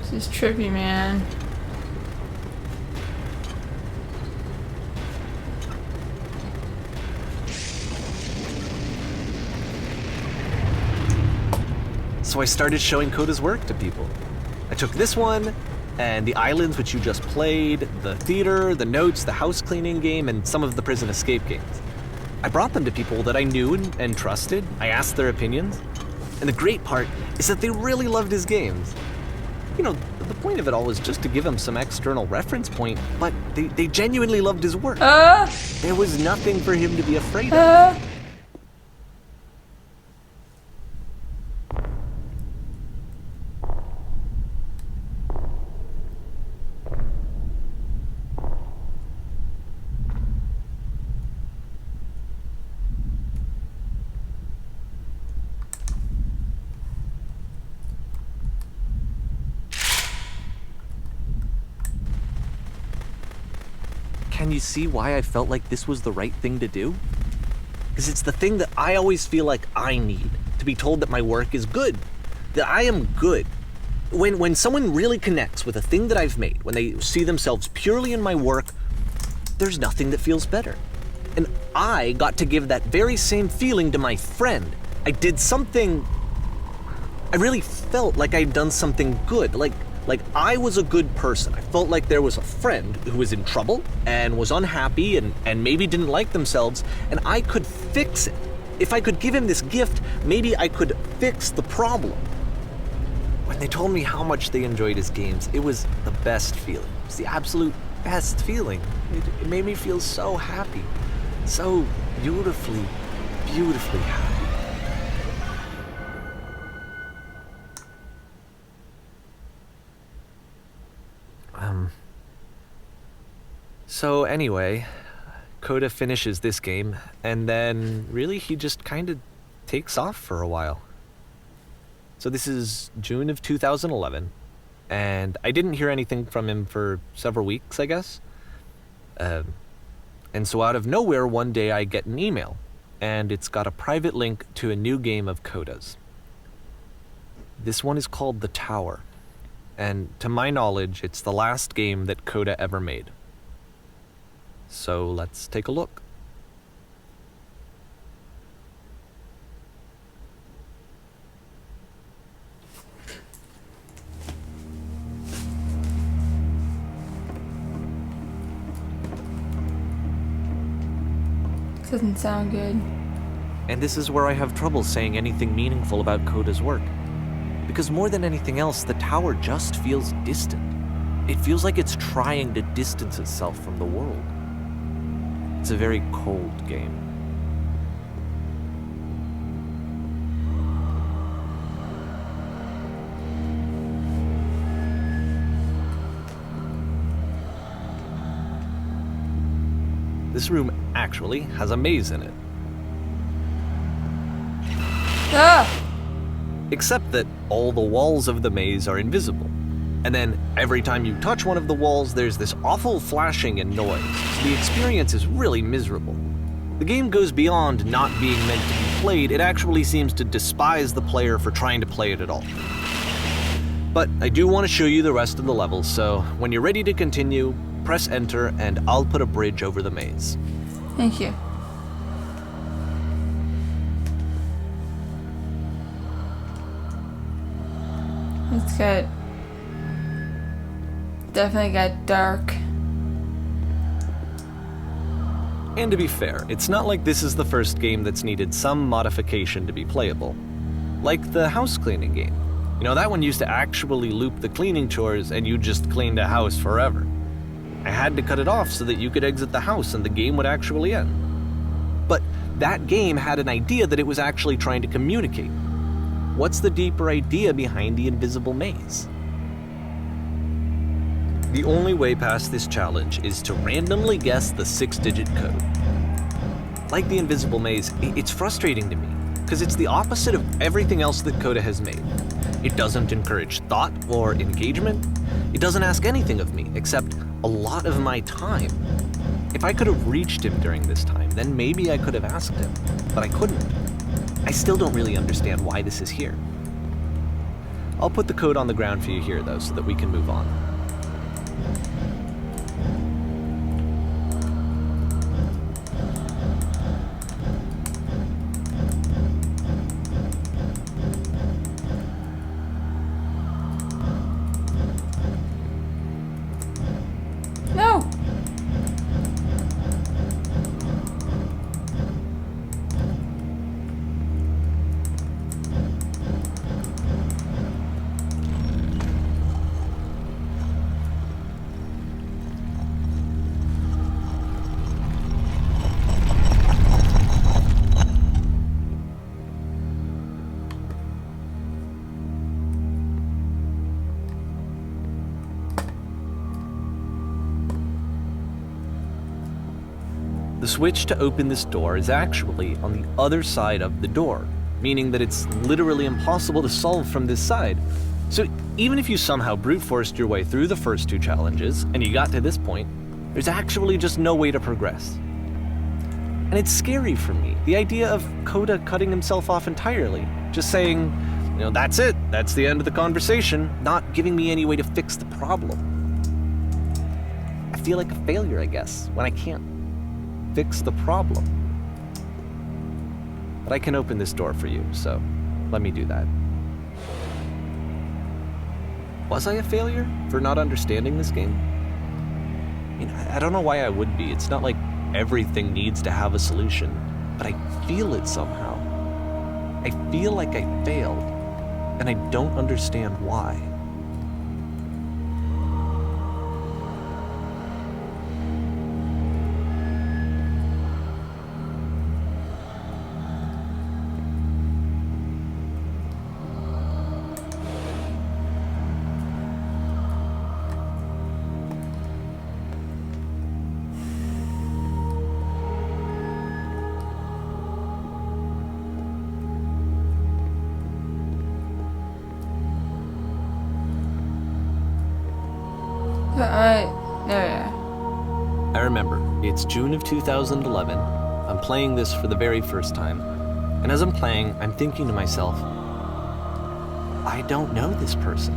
This is trippy, man. So I started showing Coda's work to people. I took this one, and the islands which you just played, the theater, the notes, the house cleaning game, and some of the prison escape games. I brought them to people that I knew and trusted. I asked their opinions. And the great part is that they really loved his games. You know, the point of it all was just to give him some external reference point, but they genuinely loved his work. There was nothing for him to be afraid of. Can you see why I felt like this was the right thing to do? Because it's the thing that I always feel like I need, to be told that my work is good, that I am good. When someone really connects with a thing that I've made, when they see themselves purely in my work, there's nothing that feels better. And I got to give that very same feeling to my friend. I did something, I really felt like I'd done something good, like I was a good person. I felt like there was a friend who was in trouble and was unhappy and maybe didn't like themselves, and I could fix it. If I could give him this gift, maybe I could fix the problem. When they told me how much they enjoyed his games, it was the best feeling. It was the absolute best feeling. It made me feel so happy. So beautifully, beautifully happy. So anyway, Coda finishes this game, and then really he just kind of takes off for a while. So this is June of 2011, and I didn't hear anything from him for several weeks, I guess. And so out of nowhere, one day I get an email, and it's got a private link to a new game of Coda's. This one is called The Tower, and to my knowledge, it's the last game that Coda ever made. So let's take a look. Doesn't sound good. And this is where I have trouble saying anything meaningful about Coda's work. Because more than anything else, the tower just feels distant. It feels like it's trying to distance itself from the world. It's a very cold game. This room actually has a maze in it. Except that all the walls of the maze are invisible. And then every time you touch one of the walls, there's this awful flashing and noise. So the experience is really miserable. The game goes beyond not being meant to be played. It actually seems to despise the player for trying to play it at all. But I do want to show you the rest of the levels, so when you're ready to continue, press enter and I'll put a bridge over the maze. Thank you. It's got Definitely got dark. And to be fair, it's not like this is the first game that's needed some modification to be playable. Like the house cleaning game. You know, that one used to actually loop the cleaning chores and you just cleaned a house forever. I had to cut it off so that you could exit the house and the game would actually end. But that game had an idea that it was actually trying to communicate. What's the deeper idea behind the invisible maze? The only way past this challenge is to randomly guess the 6-digit code. Like the invisible maze, it's frustrating to me, because it's the opposite of everything else that Coda has made. It doesn't encourage thought or engagement. It doesn't ask anything of me, except a lot of my time. If I could have reached him during this time, then maybe I could have asked him, but I couldn't. I still don't really understand why this is here. I'll put the code on the ground for you here, though, so that we can move on. No! The switch to open this door is actually on the other side of the door, meaning that it's literally impossible to solve from this side. So even if you somehow brute forced your way through the first 2 challenges and you got to this point, there's actually just no way to progress. And it's scary for me, the idea of Coda cutting himself off entirely, just saying, you know, that's it, that's the end of the conversation, not giving me any way to fix the problem. I feel like a failure, I guess, when I can't fix the problem. But I can open this door for you, so let me do that. Was I a failure for not understanding this game? I mean, I don't know why I would be. It's not like everything needs to have a solution, but I feel it somehow. I feel like I failed, and I don't understand why. No. I remember, it's June of 2011. I'm playing this for the very first time. And as I'm playing, I'm thinking to myself, I don't know this person.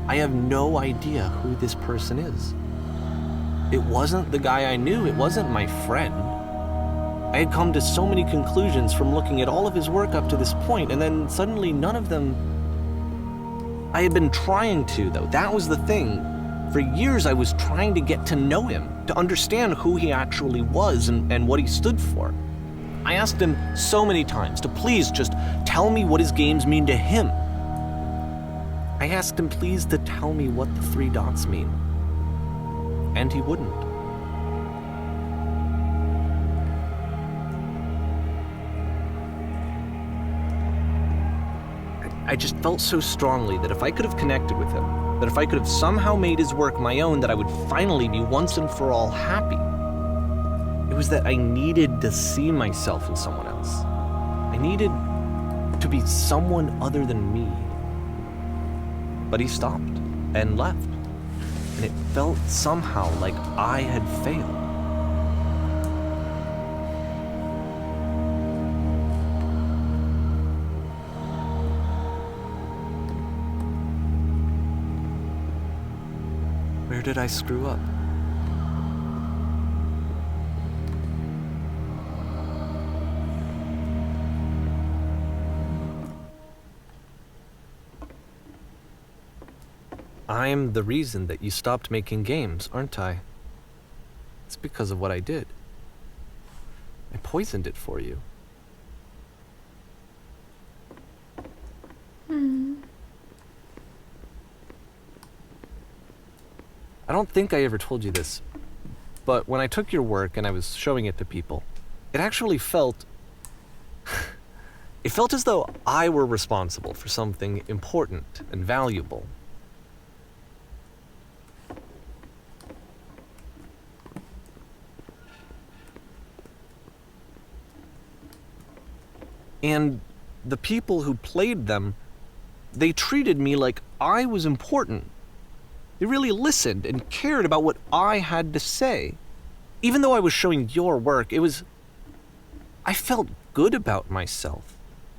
I have no idea who this person is. It wasn't the guy I knew, it wasn't my friend. I had come to so many conclusions from looking at all of his work up to this point, and then suddenly none of them... I had been trying to, though. That was the thing. For years, I was trying to get to know him, to understand who he actually was and what he stood for. I asked him so many times to please just tell me what his games mean to him. I asked him please to tell me what the 3 dots mean. And he wouldn't. I just felt so strongly that if I could have connected with him, that if I could have somehow made his work my own, that I would finally be once and for all happy. It was that I needed to see myself in someone else. I needed to be someone other than me. But he stopped and left, and it felt somehow like I had failed. Where did I screw up? I'm the reason that you stopped making games, aren't I? It's because of what I did. I poisoned it for you. I don't think I ever told you this, but when I took your work and I was showing it to people, it actually felt... it felt as though I were responsible for something important and valuable. And the people who played them, they treated me like I was important. They really listened and cared about what I had to say. Even though I was showing your work, I felt good about myself.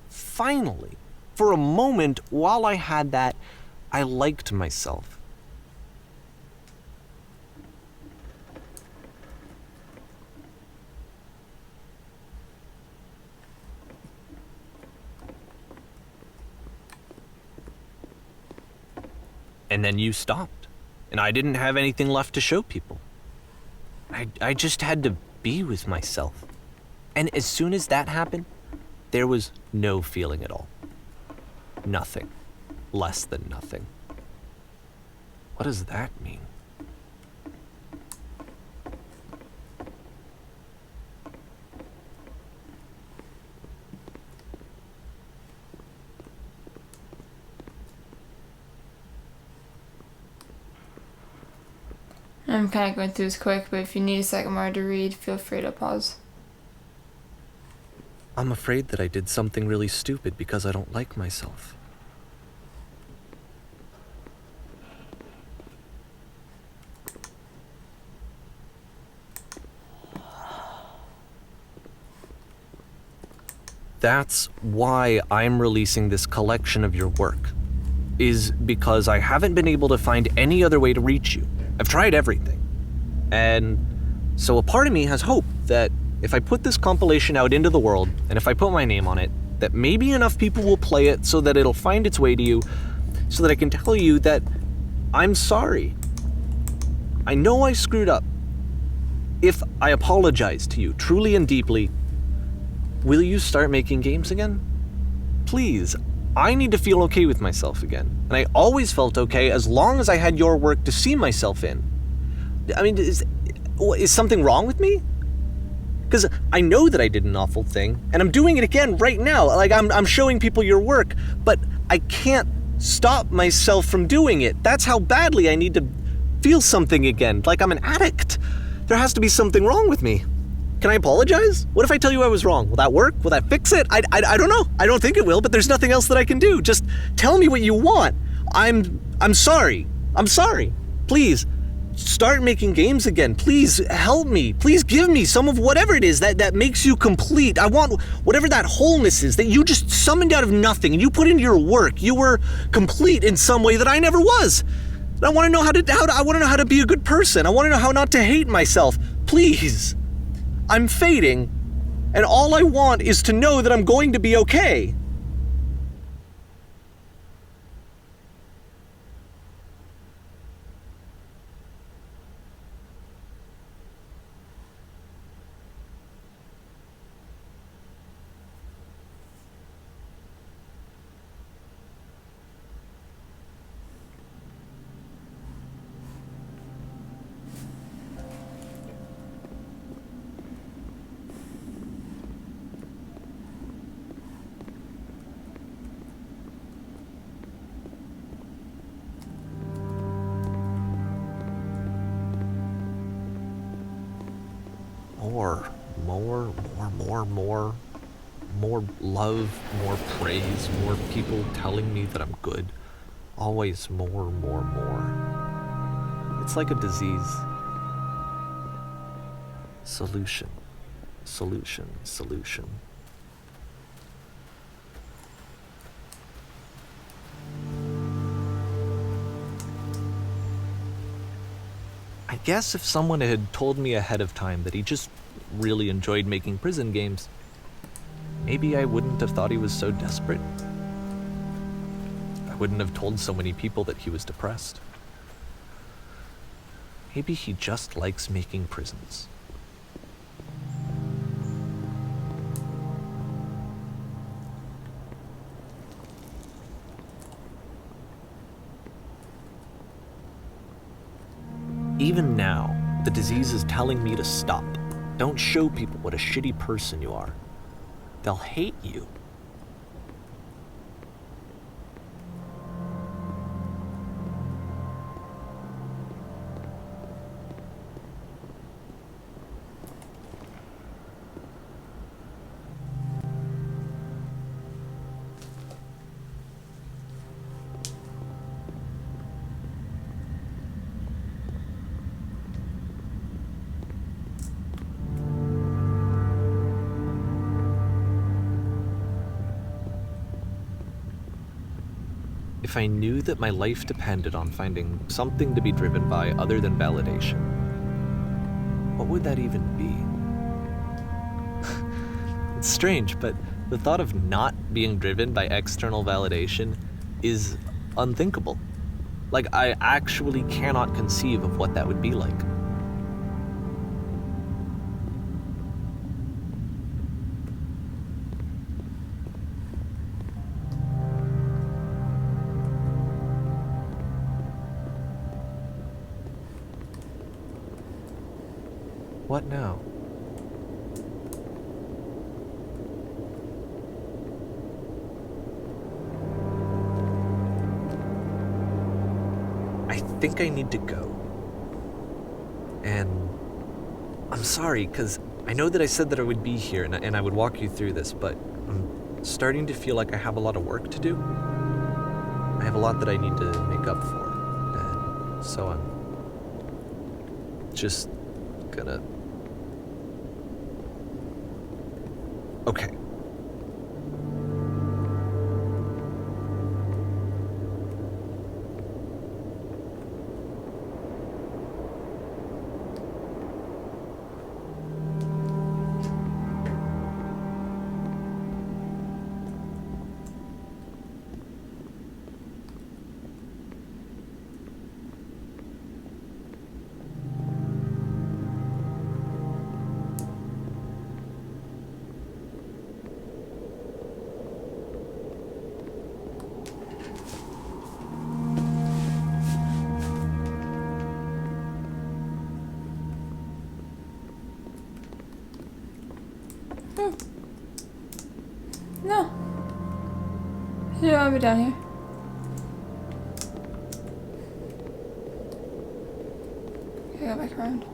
Finally. For a moment, while I had that, I liked myself. And then you stopped, and I didn't have anything left to show people. I just had to be with myself. And as soon as that happened, there was no feeling at all. Nothing. Less than nothing. What does that mean? I'm kind of going through this quick, but if you need a second more to read, feel free to pause. I'm afraid that I did something really stupid because I don't like myself. That's why I'm releasing this collection of your work, is because I haven't been able to find any other way to reach you. I've tried everything. And so a part of me has hope that if I put this compilation out into the world, and if I put my name on it, that maybe enough people will play it so that it'll find its way to you, so that I can tell you that I'm sorry. I know I screwed up. If I apologize to you truly and deeply, will you start making games again? Please, I need to feel okay with myself again. And I always felt okay as long as I had your work to see myself in. I mean, is something wrong with me? Because I know that I did an awful thing, and I'm doing it again right now. Like, I'm showing people your work, but I can't stop myself from doing it. That's how badly I need to feel something again, like I'm an addict. There has to be something wrong with me. Can I apologize? What if I tell you I was wrong? Will that work? Will that fix it? I don't know. I don't think it will, but there's nothing else that I can do. Just tell me what you want. I'm sorry. I'm sorry. Please, start making games again. Please help me. Please give me some of whatever it is that makes you complete. I want whatever that wholeness is that you just summoned out of nothing and you put into your work. You were complete in some way that I never was. And I want to know I want to know how to be a good person. I want to know how not to hate myself. Please. I'm fading, and all I want is to know that I'm going to be okay. More love, more praise, more people telling me that I'm good. Always more. It's like a disease. Solution. I guess if someone had told me ahead of time that he just really enjoyed making prison games, maybe I wouldn't have thought he was so desperate. I wouldn't have told so many people that he was depressed. Maybe he just likes making prisons. Even now, the disease is telling me to stop. Don't show people what a shitty person you are. They'll hate you. If I knew that my life depended on finding something to be driven by other than validation, what would that even be? It's strange, but the thought of not being driven by external validation is unthinkable. Like, I actually cannot conceive of what that would be like. What now? I think I need to go. And I'm sorry, because I know that I said that I would be here and I would walk you through this, but I'm starting to feel like I have a lot of work to do. I have a lot that I need to make up for, and so I'm just gonna... Okay. No. You don't want me down here. Okay, go back around.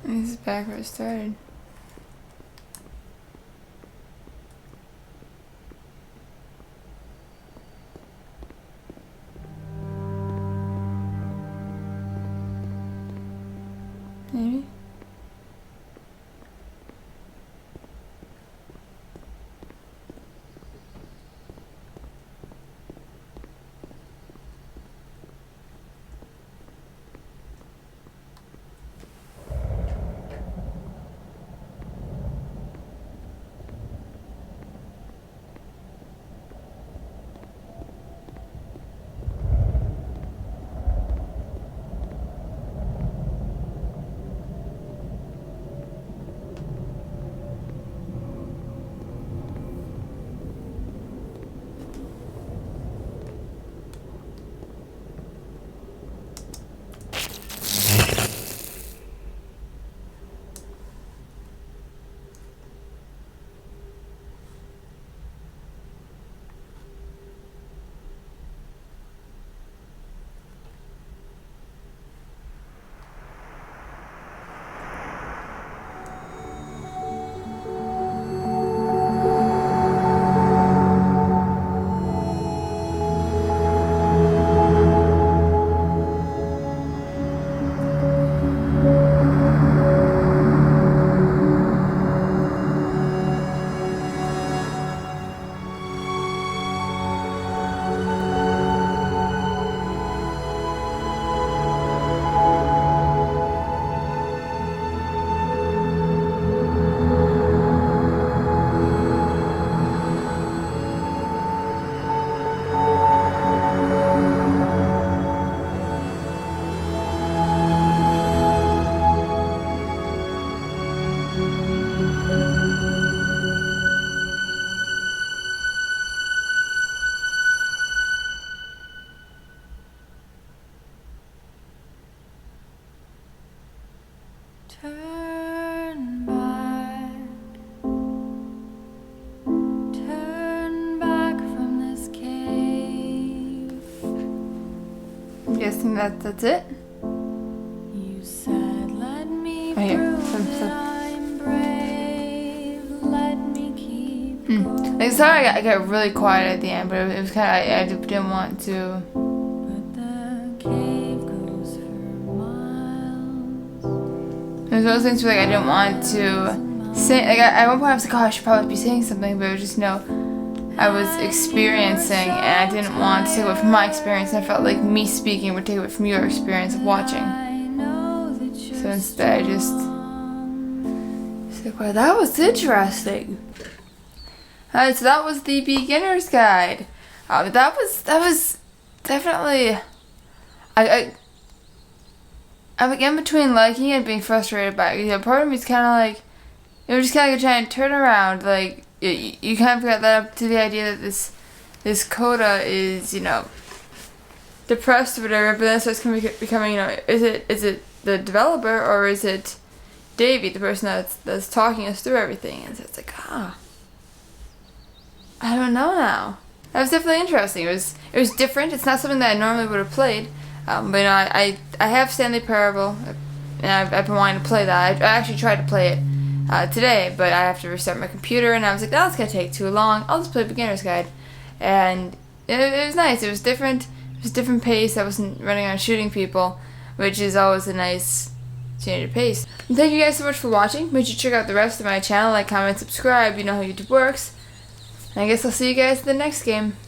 This is back where it started. Maybe? think that's it. You said, let me Right here. prove Some that stuff. I'm brave. Let me keep going. Like, sorry, I got really quiet at the end, but it was kind of I didn't want to. But the cave goes for miles. It was one of those things where like I didn't want to say. Like at one point I was like, oh, I should probably be saying something, but it was just I was experiencing, and I didn't want to take away from my experience. And I felt like me speaking would take away from your experience of watching. I know that you're So instead, I just said, well, that was interesting. Alright, so that was the beginner's guide. That was definitely. I'm like in between liking it and being frustrated by it. You know, part of me is kind of like, it was just kind of like a giant turnaround. Like you kind of got that up to the idea that this Coda is, you know, depressed or whatever, but then it starts becoming, you know, is it the developer or is it Davey, the person that's talking us through everything? And so it's like, I don't know now. That was definitely interesting. It was different. It's not something that I normally would have played. But you know, I have Stanley Parable, and I've been wanting to play that. I actually tried to play it today, but I have to restart my computer, and I was like, that's gonna take too long. I'll just play Beginner's Guide, and it was nice. It was different. It was a different pace. I wasn't running around shooting people, which is always a nice change of pace. And thank you guys so much for watching. Make sure you check out the rest of my channel, like, comment, subscribe. You know how YouTube works. And I guess I'll see you guys in the next game.